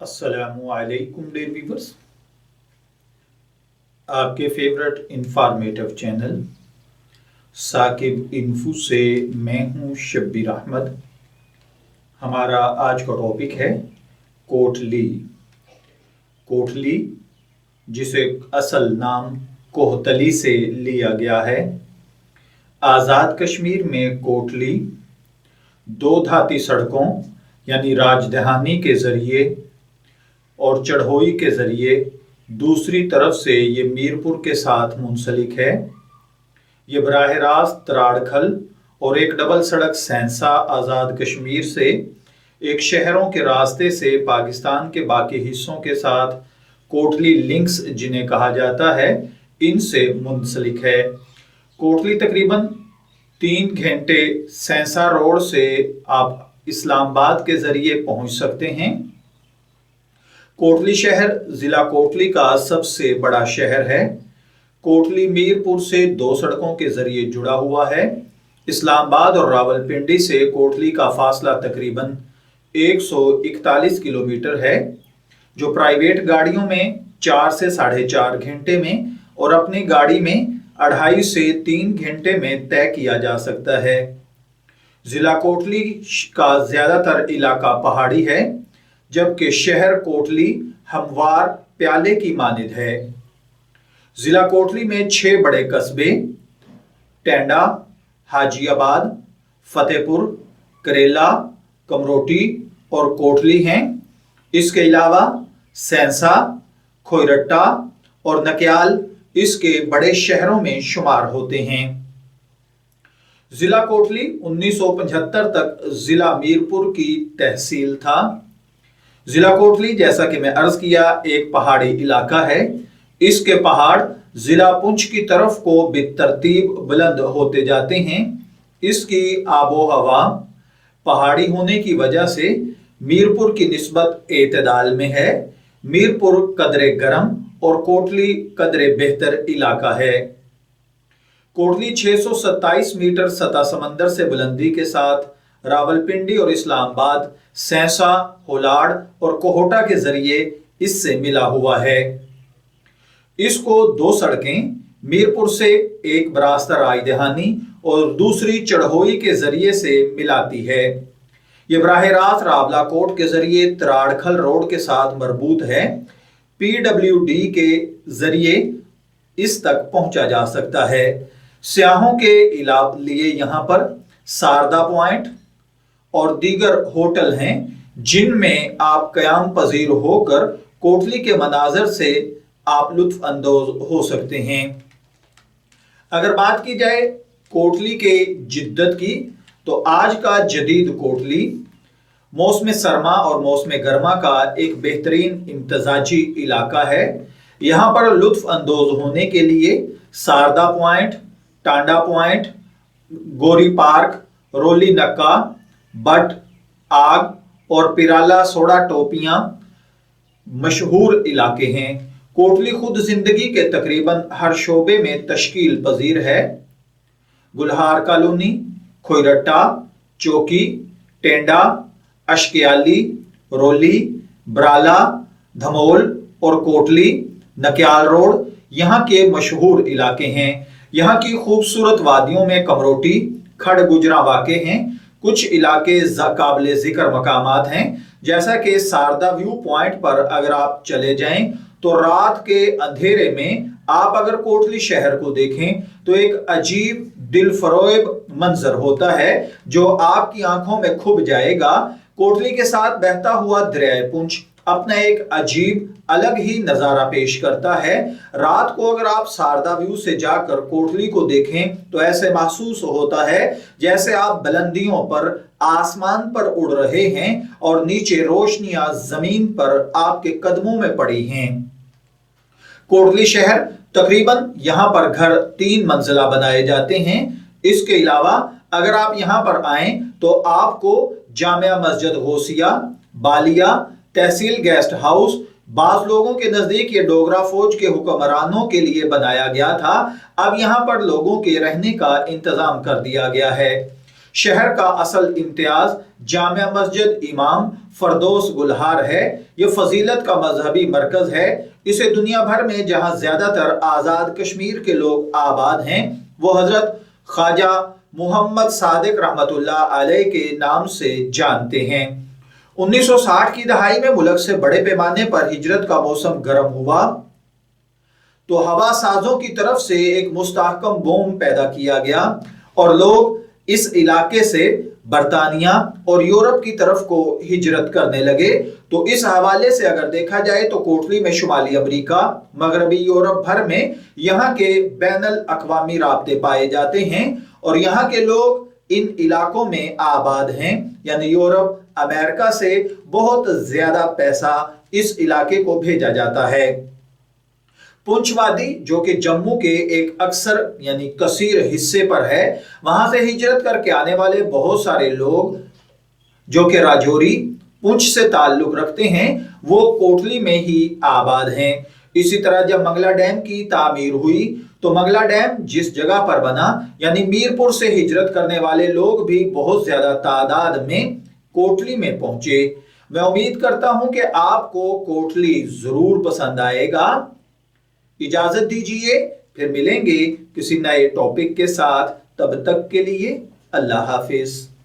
अस्सलामुअलैकुम dear viewers, आपके favourite informative channel Saqib info से मैं हूं शब्बीर अहमद। हमारा आज का टॉपिक है कोटली। कोटली जिसे असल नाम कोहतली से लिया गया है। आज़ाद कश्मीर में कोटली दो धाती सड़कों यानी राजधानी के ज़रिए और चढ़ोई के ज़रिए दूसरी तरफ से ये मीरपुर के साथ मुंसलिक है। ये बराह रास्त तराड़खल और एक डबल सड़क सैंसा आज़ाद कश्मीर से एक शहरों के रास्ते से पाकिस्तान के बाकी हिस्सों के साथ कोटली लिंक्स जिन्हें कहा जाता है इनसे मुंसलिक है। कोटली तकरीबन 3 घंटे सैंसा रोड से आप इस्लामाबाद के ज़रिए पहुंच सकते हैं। कोटली शहर ज़िला कोटली का सबसे बड़ा शहर है। कोटली मीरपुर से 2 सड़कों के ज़रिए जुड़ा हुआ है। इस्लामाबाद और रावलपिंडी से कोटली का फासला तकरीबन 141 किलोमीटर है, जो प्राइवेट गाड़ियों में 4 से 4.5 घंटे में और अपनी गाड़ी में 2.5 से 3 घंटे में तय किया जा सकता है। ज़िला कोटली का ज़्यादातर इलाका पहाड़ी है, जबकि शहर कोटली हमवार प्याले की मानिंद है। ज़िला कोटली में 6 बड़े कस्बे टेंडा, हाजीआबाद, फतेहपुर, करेला, कमरोटी और कोटली हैं। इसके अलावा सैंसा, खोयरट्टा और नक्याल इसके बड़े शहरों में शुमार होते हैं। ज़िला कोटली 1975 तक ज़िला मीरपुर की तहसील था। ज़िला कोटली जैसा कि मैं अर्ज किया एक पहाड़ी इलाका है। इसके पहाड़ ज़िला पुंछ की तरफ को बेतरतीब बुलंद होते जाते हैं। इसकी आबो हवा पहाड़ी होने की वजह से मीरपुर की निस्बत एतदाल में है। मीरपुर कदरे गर्म और कोटली कदरे बेहतर इलाका है। कोटली 627 मीटर सतह समंदर से बुलंदी के साथ रावलपिंडी और इस्लामाबाद, सैंसा, होलाड़ और कोहोटा के जरिए इससे मिला हुआ है। इसको 2 सड़कें मीरपुर से एक बरास्ता राजधानी और दूसरी चढ़ोई के जरिए से मिलाती है। यह बराह रास्त रावलाकोट के जरिए तराड़खल रोड के साथ मरबूत है। PWD के जरिए इस तक पहुंचा जा सकता है। सियाहों के लिए यहाँ पर सारदा पॉइंट और दीगर होटल हैं, जिनमें आप क़याम पजीर होकर कोटली के मनाजर से आप लुत्फ अंदोज हो सकते हैं। अगर बात की जाए कोटली के जिद्दत की, तो आज का जदीद कोटली मौसम सरमा और मौसम गर्मा का एक बेहतरीन इम्तजाजी इलाका है। यहाँ पर लुत्फ अंदोज होने के लिए सारदा पॉइंट, टांडा पॉइंट, गोरी पार्क, रोली नक्का, बट आग और पिराला सोडा टोपियां मशहूर इलाके हैं। कोटली खुद जिंदगी के तकरीबन हर शोबे में तश्कील पजीर है। गुलहार कॉलोनी, खोयरट्टा, चौकी, टेंडा, अशकियाली, रोली, बराला, धमोल और कोटली, नक्याल रोड यहाँ के मशहूर इलाके हैं। यहाँ की खूबसूरत वादियों में कमरोटी, खड़ गुजरा वाक़े हैं। कुछ इलाके काबिल ज़िक्र मकामात हैं, जैसा कि सारदा व्यू पॉइंट पर अगर आप चले जाएं तो रात के अंधेरे में आप अगर कोटली शहर को देखें तो एक अजीब दिलफरोब मंजर होता है जो आपकी आंखों में खुब जाएगा। कोटली के साथ बहता हुआ दरियाए पुंछ अपना एक अजीब अलग ही नजारा पेश करता है। रात को अगर आप सारदा व्यू से जाकर कोटली को देखें तो ऐसे महसूस होता है जैसे आप बुलंदियों पर आसमान पर उड़ रहे हैं और नीचे रोशनियां जमीन पर आपके कदमों में पड़ी हैं। कोटली शहर तकरीबन यहाँ पर घर 3 मंजिला बनाए जाते हैं। इसके अलावा अगर आप यहाँ पर आए तो आपको जामिया मस्जिद गौसिया, बालिया, तहसील गेस्ट हाउस, बाज लोगों के नजदीक ये डोगरा फौज के हुक्मरानों के लिए बनाया गया था। अब यहाँ पर लोगों के रहने का इंतजाम कर दिया गया है। शहर का असल इम्तियाज जामिया मस्जिद इमाम फरदौस गुलहार है। यह फजीलत का मजहबी मरकज है। इसे दुनिया भर में जहां ज्यादातर आजाद कश्मीर के लोग आबाद हैं, वो हजरत ख्वाजा मोहम्मद सादिक रहमतुल्लाह अलैह के नाम से जानते हैं। 1960 की दहाई में मुल्क से बड़े पैमाने पर हिजरत का मौसम गर्म हुआ तो हवा साजों की तरफ से एक मुस्तहकम बोम पैदा किया गया और लोग इस इलाके से बरतानिया और यूरोप की तरफ को हिजरत करने लगे। तो इस हवाले से अगर देखा जाए तो कोटली में शुमाली अमेरिका, मगरबी यूरोप भर में यहाँ के बैनुल अक़वामी राब्ते पाए जाते हैं और यहाँ के लोग इन इलाकों में आबाद हैं। यानी यूरोप, अमेरिका से बहुत ज्यादा पैसा इस इलाके को भेजा जाता है। पुंछ वादी जो कि जम्मू के एक अक्सर यानी कसीर हिस्से पर है, वहां से हिजरत करके आने वाले बहुत सारे लोग जो कि राजौरी, पुंछ से ताल्लुक रखते हैं, वो कोटली में ही आबाद हैं। इसी तरह जब मंगला डैम की तामीर हुई तो मंगला डैम जिस जगह पर बना यानी मीरपुर से हिजरत करने वाले लोग भी बहुत ज्यादा तादाद में कोटली में पहुंचे। मैं उम्मीद करता हूं कि आपको कोटली जरूर पसंद आएगा। इजाजत दीजिए, फिर मिलेंगे किसी नए टॉपिक के साथ। तब तक के लिए अल्लाह हाफिज।